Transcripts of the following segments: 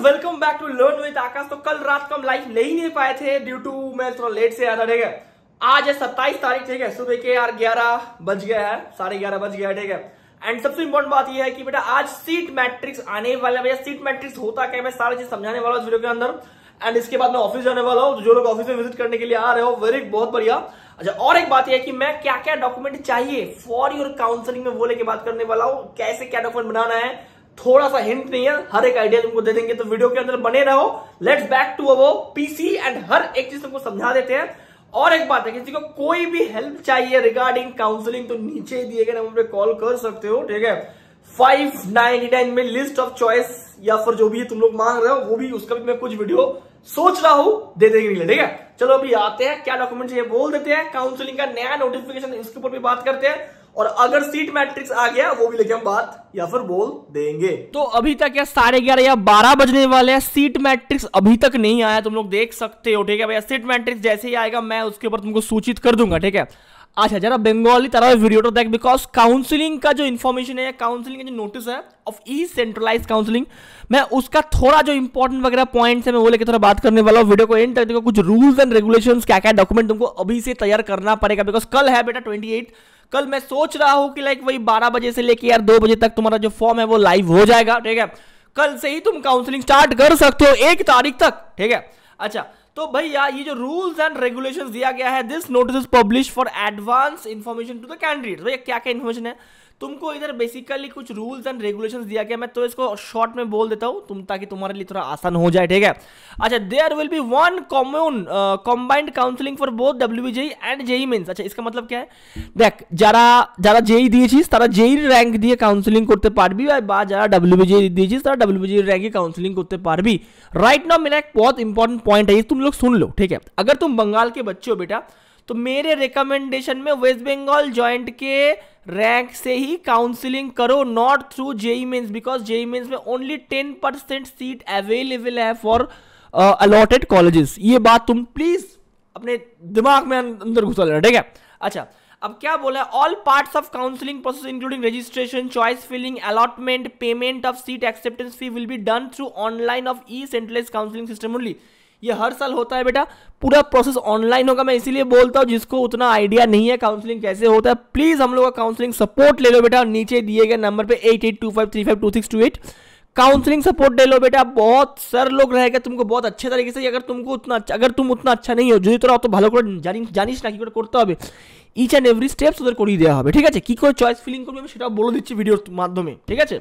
Welcome back to learn with Akash. तो कल रात को हम लाइव ले ही नहीं पाए थे ड्यू टू मैं थोड़ा लेट से आया था। ठीक है, आज है 27 तारीख। ठीक है, सुबह के यार 11 बज गया है, 11:30 बज गया है। ठीक है, एंड सबसे इंपॉर्टेंट बात यह है कि बेटा आज सीट मैट्रिक्स आने वाला है। भैया सीट मैट्रिक्स होता क्या है मैं सारी चीज समझाने वाला हूँ इस वीडियो के अंदर। एंड इसके बाद मैं ऑफिस जाने वाला हूँ, तो जो लोग ऑफिस में विजिट करने के लिए आ रहे हो वेरी बहुत बढ़िया। अच्छा, और एक बात यह है कि मैं क्या क्या डॉक्यूमेंट चाहिए फॉर योर काउंसलिंग में वो लेके बात करने वाला हूँ। कैसे क्या डॉक्यूमेंट बनाना है, थोड़ा सा हिंट नहीं है, हर एक आइडिया तुमको दे देंगे, तो वीडियो के अंदर बने रहो। Let's back to our PC and हर एक चीज तुमको समझा देते हैं। और एक बात है, किसी को कोई भी हेल्प चाहिए रिगार्डिंग काउंसलिंग तो नीचे दिए गए नंबर पे कॉल कर सकते हो। ठीक है, 599 में लिस्ट ऑफ चॉइस या फिर जो भी तुम लोग मांग रहे हो वो भी, उसका भी मैं कुछ वीडियो सोच रहा हूं दे देने के लिए। ठीक है, चलो अभी आते हैं क्या डॉक्यूमेंट चाहिए बोल देते हैं। काउंसलिंग का नया नोटिफिकेशन इसके ऊपर भी बात करते हैं, और अगर सीट मैट्रिक्स आ गया वो भी लेके हम बात या फिर बोल देंगे। तो अभी तक या 11:30 या 12 बजने वाले हैं, सीट मैट्रिक्स अभी तक नहीं आया, तुम लोग देख सकते हो। ठीक है भैया, सीट मैट्रिक्स जैसे ही आएगा मैं उसके ऊपर तुमको सूचित कर दूंगा। ठीक है, अच्छा जरा बंगाली तरह वीडियो तो देख, बिकॉज काउंसलिंग का जो इन्फॉर्मेशन है, काउंसलिंग का जो नोटिस है ऑफ ई सेंट्रलाइज काउंसलिंग, मैं उसका थोड़ा जो इंपॉर्टेंट वगैरह पॉइंट्स है मैं वो लेकर थोड़ा बात करने वाला हूँ। वीडियो को एंड तक देखो, कुछ रूल्स एंड रेगुलेशंस क्या क्या डॉक्यूमेंट तुमको अभी से तैयार करना पड़ेगा, बिकॉज कल है बेटा 28। कल मैं सोच रहा हूं कि लाइक वही 12 बजे से लेके यार 2 बजे तक तुम्हारा जो फॉर्म है वो लाइव हो जाएगा। ठीक है, कल से ही तुम काउंसलिंग स्टार्ट कर सकते हो 1 तारीख तक। ठीक है, अच्छा तो भैया ये जो रूल्स एंड रेगुलेशंस दिया गया है, this notice is publish for advance information to the candidate. भैया क्या क्या इन्फॉर्मेशन है तुमको इधर, बेसिकली कुछ रूल्स एंड रेगुलेशंस दिया गया। मैं तो इसको शॉर्ट में बोल देता हूं ताकि तुम्हारे लिए थोड़ा आसान हो जाए। ठीक है, अच्छा there will be one common combined counselling for both WBJEE and JEE mains. अच्छा इसका मतलब क्या है, देख যারা जेई দিয়েছিস তারা जेई র‍্যাঙ্ক দিয়ে কাউন্সেলিং করতে পারবি, বা যারা डब्ल्यूबीजेई দিয়েছিস তারা डब्ल्यूबीजेई रैंक की काउंसलिंग करते पारबी। राइट नाउ मेरा एक बहुत इंपॉर्टेंट पॉइंट है, ये तुम लोग सुन लो। ठीक है, अगर तुम बंगाल के बच्चे हो बेटा तो मेरे रिकमेंडेशन में वेस्ट बंगाल जॉइंट के रैंक से ही काउंसलिंग करो, not through JEE mains, because JEE mains में ओनली 10% सीट अवेलेबल है फॉर अलॉटेड कॉलेजेस। ये बात तुम प्लीज अपने दिमाग में अंदर घुसा लेना। ठीक है, अच्छा अब क्या बोला है, all parts of counselling process including registration, choice filling, allotment, payment of seat acceptance fee will be done through online of e centralise counselling system only. ये हर साल होता है बेटा, पूरा प्रोसेस ऑनलाइन होगा। मैं इसीलिए बोलता हूँ जिसको उतना आइडिया नहीं है काउंसलिंग कैसे होता है, प्लीज हम लोग का काउंसलिंग सपोर्ट ले लो बेटा। नीचे दिए गए नंबर पे 8825352628 काउंसलिंग सपोर्ट ले लो बेटा। बहुत सर लोग रहेगा तुमको बहुत अच्छे तरीके से। अगर तुम उतना अच्छा नहीं हो যদি তোরা অত ভালো করে জানিস না কি করে করতে হবে, ইচ অ্যান্ড এভরি স্টেপস ওদের করিয়ে দেওয়া হবে। ঠিক আছে, কি করে চয়েস ফিলিং করবে আমি সেটাও বলে দিচ্ছি ভিডিওর মাধ্যমে। ঠিক আছে,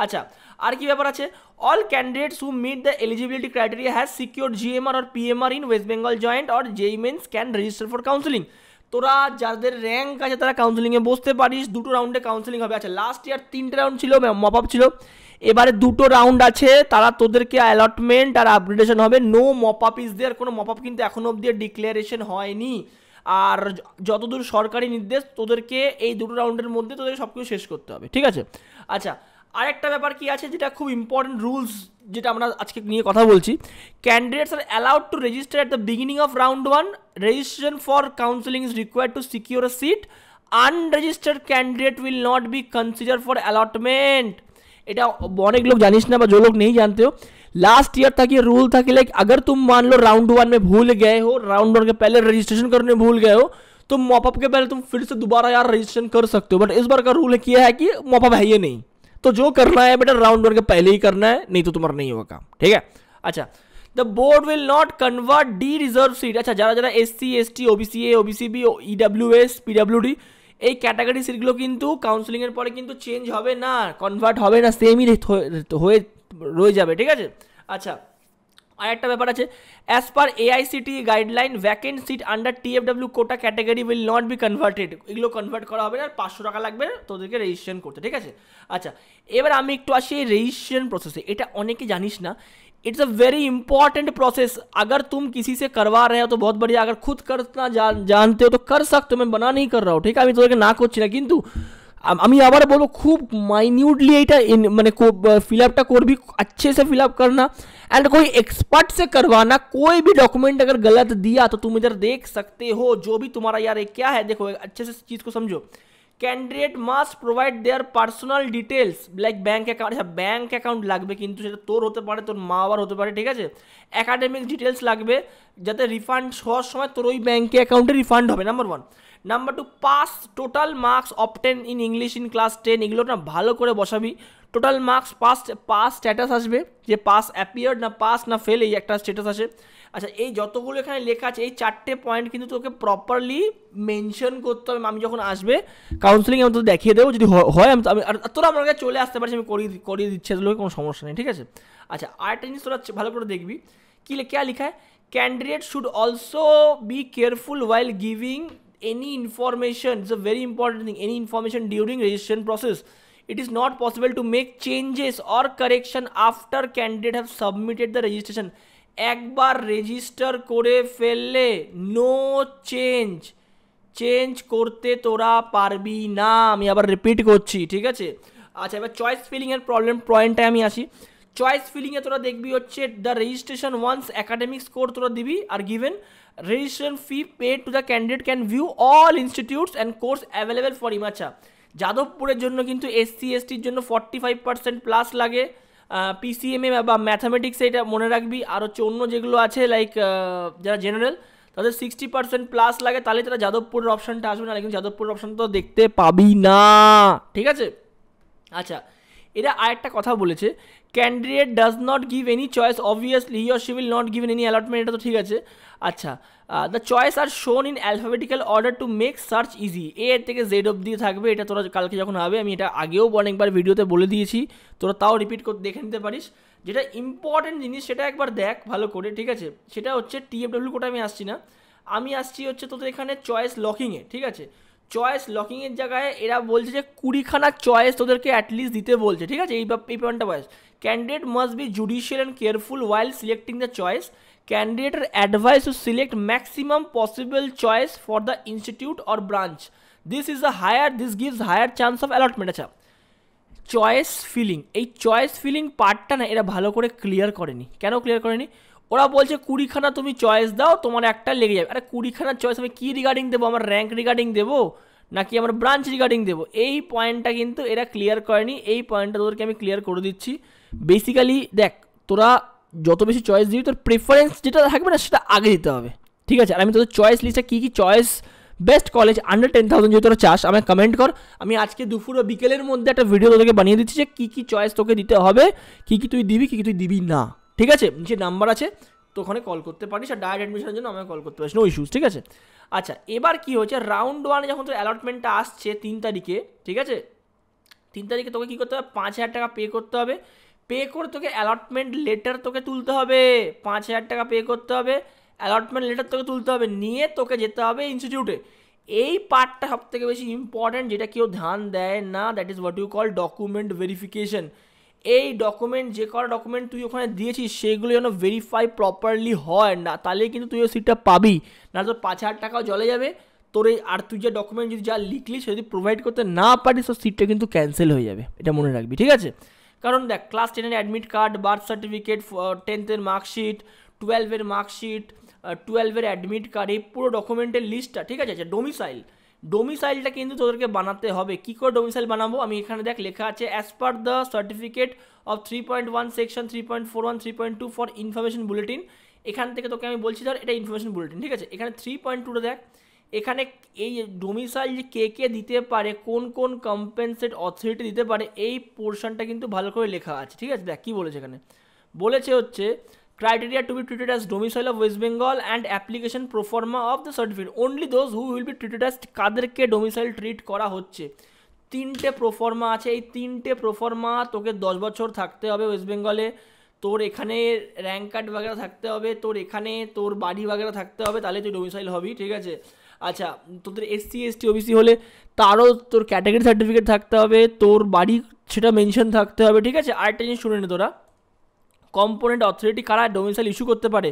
আচ্ছা আর কি ব্যাপার আছে, all candidates who meet the eligibility criteria has secured GMR और PMR in West Bengal joint और JEE mains can register for counselling. তোরা যাদের র্যাঙ্ক আছে তারা কাউন্সেলিংয়ে বসতে পারিস। 2টো রাউন্ডে কাউন্সেলিং হবে। আচ্ছা লাস্ট ইয়ার 3টে রাউন্ড ছিল, মপ আপ ছিল, এবারে 2টো রাউন্ড আছে। তারা তোদেরকে অ্যালটমেন্ট আর আপগ্রেডেশন হবে। No mop up is there, কোনো মপ আপ কিন্তু এখনো অবধি ডিক্লারেশন হয়নি। আর যতদূর সরকারি নির্দেশ তোদেরকে এই 2টো রাউন্ডের মধ্যে তোদের সব কিছু শেষ করতে হবে। ঠিক আছে, আচ্ছা আরেকটা ব্যাপার কি আছে যেটা খুব ইম্পর্টেন্ট রুলস, যেটা আমরা আজকে নিয়ে কথা বলছি, candidates are allowed to register at the beginning of round 1। Registration for counselling is required to secure a seat. Unregistered candidate will not be consider for allotment. এটা অনেক লোক জানিস না, বা जो लोग नहीं जानते हो, लास्ट ईयर तक ये रूल था कि लाइक अगर तुम मान लो राउंड 1 में भूल गए हो, राउंड 1 के पहले रजिस्ट्रेशन करने भूल गए हो, तो मॉपअप के पहले तुम फिर से दोबारा यार रजिस्ट्रेशन कर सकते हो। बट इस बार का रूल किया है कि मॉपअप है ये नहीं, तो जो करना है बेटा राउंड 1 के पहले ही करना है, नहीं तो तुम्हारा नहीं होगा काम। ठीक है, अच्छा the board will not convert the reserve seat. अच्छा যারা যারা SC ST OBC A OBC B EWS PWD এই ক্যাটাগরি সিটগুলো কিন্তু কাউন্সেলিং এর পরে কিন্তু চেঞ্জ হবে না, কনভার্ট হবে না, সেমই হয়ে রয়ে যাবে। ঠিক আছে, আচ্ছা আরেকটা ব্যাপার আছে, as per AICTE guideline vacant seat under TFW quota category will not be converted. এগুলো কনভার্ট করা হবে না, 500 টাকা লাগবে তোদেরকে রেজিস্ট্রেশন করতে। ঠিক আছে, আচ্ছা এবার আমি একটু আসি এই রেজিস্ট্রেশন প্রসেসে। এটা অনেকে জানিস না, it's a very important process. अगर तुम किसी से करवा रहे हो तो बहुत बढ़िया, अगर खुद करना जानते हो तो कर सकते हो, मैं मना नहीं कर रहा हूँ। ठीक है, আমি তোদেরকে না করছি না, কিন্তু আমি আবার বলবো খুব মাইনিউটলি এটা মানে फिलअपটা করবি, अच्छे से फिलअप करना, एंड कोई एक्सपर्ट से करवाना। कोई भी डॉक्यूमेंट अगर गलत दिया तो तुम इधर देख सकते हो, जो भी तुम्हारा यार क्या है, देखो अच्छे से चीज़ को समझो candidate must provide their personal details like bank account. আচ্ছা ব্যাঙ্ক অ্যাকাউন্ট লাগবে, কিন্তু সেটা তোর হতে পারে, তোর মা বাবার হতে পারে, ঠিক আছে। অ্যাকাডেমিক ডিটেলস লাগবে, যাতে রিফান্ড হওয়ার সময় তোর ওই ব্যাঙ্কে অ্যাকাউন্টে রিফান্ড হবে, number 1। Number 2, pass total marks obtain in English in class 10। এগুলো না ভালো করে বসাবি। টোটাল মার্কস, পাস স্ট্যাটাস আসবে, যে পাস অ্যাপিয়ার্ড না পাস না ফেল, এই একটা স্ট্যাটাস আসে। আচ্ছা এই যতগুলো এখানে লেখা আছে, এই 4টে পয়েন্ট কিন্তু তোকে প্রপারলি মেনশন করতে হবে। আমি যখন আসবে কাউন্সিলিং আমি তোকে দেখিয়ে দেবো, যদি হয় আমি তোরা আমার কাছে চলে আসতে পারিস, আমি করিয়ে দিচ্ছে, তোর কোনো সমস্যা নেই, ঠিক আছে। আচ্ছা আরেকটা জিনিস তোরা ভালো করে দেখবি, কি কে লিখা হয়, candidate should also be careful while giving any information. It's a very important thing. Any information during registration process, it is not possible to make changes or correction after candidate have submitted the registration. একবার register করে ফেললে no change করতে তোরা পারবি না। আমি আবার repeat করছি, ঠিক আছে। আচ্ছা এবার চয়েস ফিলিংয়ের পয়েন্টে আমি আসি। চয়েস ফিলিংয়ে তোরা দেখবি হচ্ছে the registration once academic score তোরা দিবি, আর given registration fee paid to the candidate can view all institutes and course available for him। আচ্ছা যাদবপুরের জন্য কিন্তু এসসি এসটির জন্য 45% প্লাস লাগে, পিসিএমএ বা ম্যাথামেটিক্সে এটা মনে রাখবি। আর হচ্ছে অন্য যেগুলো আছে লাইক যারা জেনারেল তাদের 60% প্লাস লাগে, তাহলে তারা যাদবপুরের অপশানটা আসবে না, কিন্তু যাদবপুরের অপশান তো দেখতে পাবি না, ঠিক আছে। আচ্ছা এরা আরেকটা কথা বলেছে, candidate does not give any choice, obviously he or she will not give any allotment, এটা তো ঠিক আছে। আচ্ছা the choice are shown in alphabetical order to make search easy. A থেকে জেড অব্দি থাকবে, এটা তোরা কালকে যখন হবে, আমি এটা আগেও অনেকবার ভিডিওতে বলে দিয়েছি, তোরা তাও রিপিট করে দেখে নিতে পারিস। যেটা ইম্পর্টেন্ট জিনিস সেটা একবার দেখ ভালো করে, ঠিক আছে। সেটা হচ্ছে টিএফডব্লিউ কোটা আমি আসছি না, আমি আসছি হচ্ছে তোদের এখানে চয়েস লকিংয়ে, ঠিক আছে। চয়েস লকিংয়ের জায়গায় এরা বলছে যে 20খানা চয়েস তোদেরকে অ্যাটলিস্ট দিতে বলছে, ঠিক আছে। এই পয়েন্টটা বয়স, candidate must be judicial and careful while selecting the choice. Candidate are advised to select maximum possible choice for the institute or branch. This gives higher chance of allotment. আচ্ছা choice filling, এই choice filling পার্টটা না এরা ভালো করে clear করেনি। কেন clear করেনি? ওরা বলছে 20খানা তুমি চয়েস দাও, তোমার একটা লেগে যাবে। আরে 20খানা চয়েস আমি কী রিগার্ডিং দেবো? আমার র্যাঙ্ক রিগার্ডিং দেবো নাকি আমার ব্রাঞ্চ রিগার্ডিং দেবো? এই পয়েন্টটা কিন্তু এরা ক্লিয়ার করেনি, এই পয়েন্টটা তোদেরকে আমি ক্লিয়ার করে দিচ্ছি। বেসিক্যালি দেখ, তোরা যত বেশি চয়েস দিবি তোর প্রেফারেন্স যেটা থাকবে না সেটা আগে দিতে হবে, ঠিক আছে। আর আমি তোদের চয়েস লিস্টে কী কী চয়েস বেস্ট কলেজ আন্ডার 10,000 যদি তোরা চাস আমায় কমেন্ট কর, আমি আজকে দুপুর ও বিকেলের মধ্যে একটা ভিডিও তোদেরকে বানিয়ে দিচ্ছি যে কী কী চয়েস তোকে দিতে হবে, কী কী তুই দিবি, কী কী তুই দিবি না, ঠিক আছে। যে নাম্বার আছে তো ওখানে কল করতে পারিস, আর ডাইরেক্ট অ্যাডমিশনের জন্য আমাকে কল করতে পারিস, নো ইস্যুস, ঠিক আছে। আচ্ছা এবার কী হচ্ছে, রাউন্ড 1 যখন তোর অ্যালটমেন্টটা আসছে 3 তারিখে, ঠিক আছে, 3 তারিখে তোকে কী করতে হবে, 5,000 টাকা পে করতে হবে। পে করে তোকে অ্যালটমেন্ট লেটার তোকে তুলতে হবে, 5,000 টাকা পে করতে হবে, অ্যালটমেন্ট লেটার তোকে তুলতে হবে, নিয়ে তোকে যেতে হবে ইনস্টিটিউটে। এই পার্টটা সবথেকে বেশি ইম্পর্ট্যান্ট, যেটা কেউ ধ্যান দেয় না, that is what you call document verification. এই ডকুমেন্ট, যে কটা ডকুমেন্ট তুই ওখানে দিয়েছিস সেগুলো যেন ভেরিফাই প্রপারলি হয়, না তাহলে কিন্তু তুই ওই সিটটা পাবি না, তোর 5,000 টাকাও চলে যাবে তোর। এই আর তুই যে ডকুমেন্ট যদি যা লিখলি সে যদি প্রোভাইড করতে না পারিস তো সিটটা কিন্তু ক্যান্সেল হয়ে যাবে, এটা মনে রাখবি, ঠিক আছে। কারণ দেখ, ক্লাস 10-এর অ্যাডমিট কার্ড, বার্থ সার্টিফিকেট, 10th-এর মার্কশিট, 12-এর মার্কশিট, 12-এর অ্যাডমিট কার্ড, এই পুরো ডকুমেন্টের লিস্টটা, ঠিক আছে। আচ্ছা ডোমিসাইলটা কিন্তু তোদেরকে বানাতে হবে। কী করে ডোমিসাইল বানাবো, আমি এখানে দেখ লেখা আছে as per the certificate of 3.1 section 3.41 3.2 for information bulletin. এখান থেকে তোকে আমি বলছি ধর এটা ইনফরমেশন বুলেটিন, ঠিক আছে। এখানে 3.2টা দেখ, এখানে এই ডোমিসাইল যে কে দিতে পারে, কোন কোন কম্পেনসেট অথরিটি দিতে পারে, এই পোর্শনটা কিন্তু ভালো করে লেখা আছে, ঠিক আছে। দেখ কী বলেছে এখানে, বলেছে হচ্ছে criteria to be treated as domicile of West Bengal and application proforma of the certificate only those who will be treated as. কাদেরকে ডোমিসাইল ট্রিট করা হচ্ছে? 3টে প্রোফর্মা আছে, এই 3টে প্রোফর্মা তোকে 10 বছর থাকতে হবে ওয়েস্ট বেঙ্গলে, তোর এখানে র্যাঙ্ক কার্ড বাগেরা থাকতে হবে, তোর এখানে তোর বাড়ি বাগেরা থাকতে হবে, তাহলে তুই ডোমিসাইল হবি, ঠিক আছে। আচ্ছা তোদের এসসি এসটি ওবিসি হলে তারও তোর ক্যাটাগরি সার্টিফিকেট থাকতে হবে, তোর বাড়ি সেটা মেনশন থাকতে হবে, ঠিক আছে। আরেকটা জিনিস শুনে নে, তোরা কম্পোনেন্ট অথরিটি কারা ডোমিসাইল ইস্যু করতে পারে,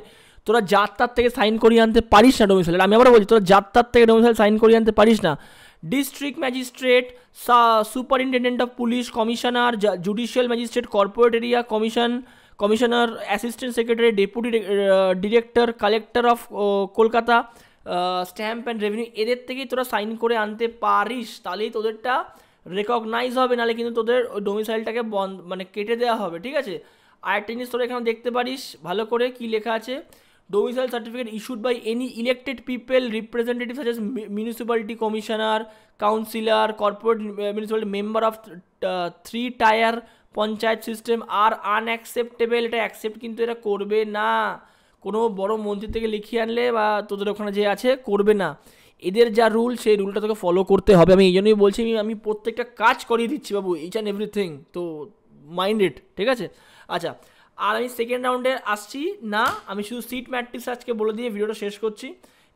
তোরা যাত্রার থেকে সাইন করিয়ে আনতে পারিস না ডোমিসাইল। আমি আবার বলছি, তোরা যাত্রার থেকে ডোমিসাইল সাইন করিয়ে আনতে পারিস না। District magistrate, superintendent of police, commissioner, judicial magistrate, corporate area commissioner, assistant secretary, deputy director, collector of Kolkata, stamp and revenue এদের থেকেই তোরা সাইন করে আনতে পারিস, তাহলেই তোদেরটা রেকগনাইজ হবে, নাহলে কিন্তু তোদের ওই ডোমিসাইলটাকে বন্ধ মানে কেটে দেওয়া হবে, ঠিক আছে। আর একটা জিনিস তোরা এখানে দেখতে পারিস ভালো করে কি লেখা আছে, domicile certificate issued by any elected people representative such as municipality commissioner, councillor, corporate municipality member of 3 tier panchayat system are unacceptable. এটা অ্যাকসেপ্ট কিন্তু এরা করবে না, কোনো বড় মন্ত্রী থেকে লিখিয়ে আনলে বা তোদের ওখানে যে আছে করবে না। এদের যা রুল সেই রুলটা তোকে ফলো করতে হবে। আমি এই জন্যই বলছি, আমি প্রত্যেকটা কাজ করিয়ে দিচ্ছি বাবু, ইচ অ্যান্ড এভরিথিং, তো মাইন্ড ইট, ঠিক আছে। আচ্ছা, আর আমি সেকেন্ড রাউন্ডে আসছি না, আমি শুধু সিট ম্যাট্রিক্স আজকে বলে দিয়ে ভিডিওটা শেষ করছি।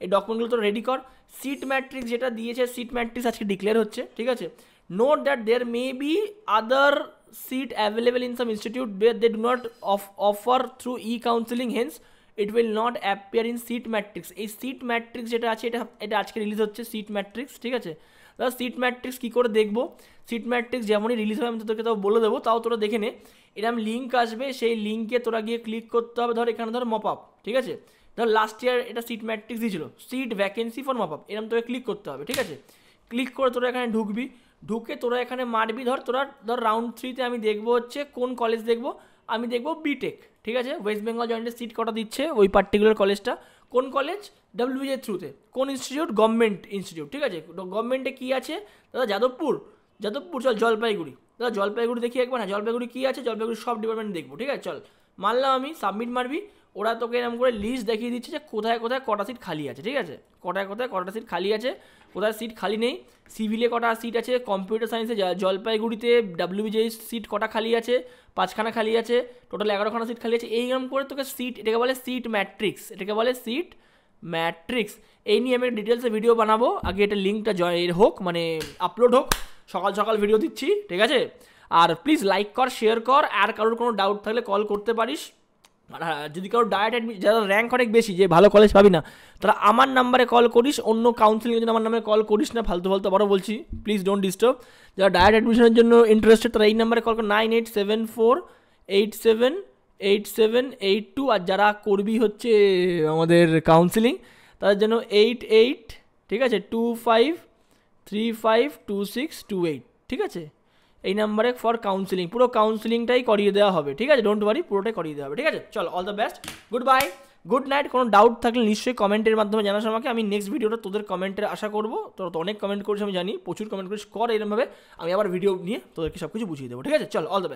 এই ডকুমেন্টগুলো তো রেডি কর। সিট ম্যাট্রিক্স যেটা দিয়েছে, সিট ম্যাট্রিক্স আজকে ডিক্লেয়ার হচ্ছে, ঠিক আছে। Note that there may be other seat available in some institute they do not offer through counselling, hence it will not appear in seat matrix. এই seat matrix যেটা আছে এটা আজকে রিলিজ হচ্ছে, সিট ম্যাট্রিক্স, ঠিক আছে। দাদা সিট ম্যাট্রিক্স কী করে দেখবো? সিট ম্যাট্রিক্স যেমনই রিলিজ হবে আমি তোদেরকে তাও বলে দেবো, তাও তোরা দেখে নে। এরকম লিঙ্ক আসবে, সেই লিঙ্কে তোরা গিয়ে ক্লিক করতে হবে। ধর এখানে ধর মপ আপ, ঠিক আছে। ধর লাস্ট ইয়ার এটা সিট ম্যাট্রিক্স দিয়েছিল, seat vacancy for mop up, এরকম তোকে ক্লিক করতে হবে, ঠিক আছে। ক্লিক করে তোরা এখানে ঢুকবি, ঢুকে তোরা এখানে মারবি। ধর রাউন্ড 3তে আমি দেখবো হচ্ছে কোন কলেজ দেখবো, আমি দেখবো বিটেক, ঠিক আছে। ওয়েস্ট বেঙ্গল জয়েন্টের সিট কটা দিচ্ছে ওই পার্টিকুলার কলেজটা, কোন কলেজ? WBJ থ্রুতে। কোন ইনস্টিটিউট? গভর্নমেন্ট ইনস্টিটিউট, ঠিক আছে। গভর্নমেন্টে কী আছে দাদা? যাদবপুর, চল জলপাইগুড়ি, দাদা জলপাইগুড়ি দেখি একবার। হ্যাঁ, জলপাইগুড়ি কী আছে? জলপাইগুড়ি সব ডিপার্টমেন্ট দেখবো, ঠিক আছে। চল মারলাম আমি, সাবমিট মারবি। ওরা তোকে এরকম করে লিস্ট দেখিয়ে দিচ্ছে যে কোথায় কোথায় কটা সিট খালি আছে, ঠিক আছে। কোথায় কোথায় কটা সিট খালি আছে, কোথায় সিট খালি নেই। সিভিলে কটা সিট আছে, কম্পিউটার সায়েন্সে জলপাইগুড়িতে WBJ সিট কটা খালি আছে, 5খানা খালি আছে, টোটাল 11খানা সিট খালি আছে। এইরকম করে তোকে সিট, এটাকে বলে সিট ম্যাট্রিক্স, এটাকে বলে সিট ম্যাট্রিক্স। এই নিয়ে আমি ডিটেলসে ভিডিও বানাবো, আগে এটা লিঙ্কটা হোক, মানে আপলোড হোক, সকাল সকাল ভিডিও দিচ্ছি, ঠিক আছে। আর প্লিজ লাইক কর, শেয়ার কর, আর কারোর কোনো ডাউট থাকলে কল করতে পারিস। আর যদি কারো ডাইরেক্ট যারা র্যাঙ্ক অনেক বেশি, যে ভালো কলেজ পাবি না, তারা আমার নাম্বারে কল করিস, অন্য কাউন্সিলিংয়ের জন্য আমার নাম্বারে কল করিস না, ফালতু আবারও বলছি, প্লিজ ডোন্ট ডিস্টার্ব। যারা ডাইরেক্ট অ্যাডমিশনের জন্য ইন্টারেস্টেড তারা এই নাম্বারে কল কর, 9874878782। আর যারা করবি হচ্ছে আমাদের কাউন্সিলিং, তাদের জন্য 88, ঠিক আছে, 25352628, ঠিক আছে। এই নাম্বারে ফর কাউন্সিলিং, পুরো কাউন্সিলিংটাই করিয়ে দেওয়া হবে, ঠিক আছে। ডোন্ট ওয়ারি, পুরোটাই করিয়ে দেওয়া হবে, ঠিক আছে। চল, all the best, good bye, good night. কোনো ডাউট থাকলে নিশ্চয়ই কমেন্টের মাধ্যমে জানাস আমাকে। আমি নেক্সট ভিডিওটা তোদের কমেন্টের আশা করবো। তোরা তো অনেক কমেন্ট করিস, আমি জানি, প্রচুর কমেন্ট করিস, কর এরকমভাবে, আমি আবার ভিডিও নিয়ে তোদেরকে সব কিছু বুঝিয়ে দেবো, ঠিক আছে। চল, অল দ্য বেস্ট।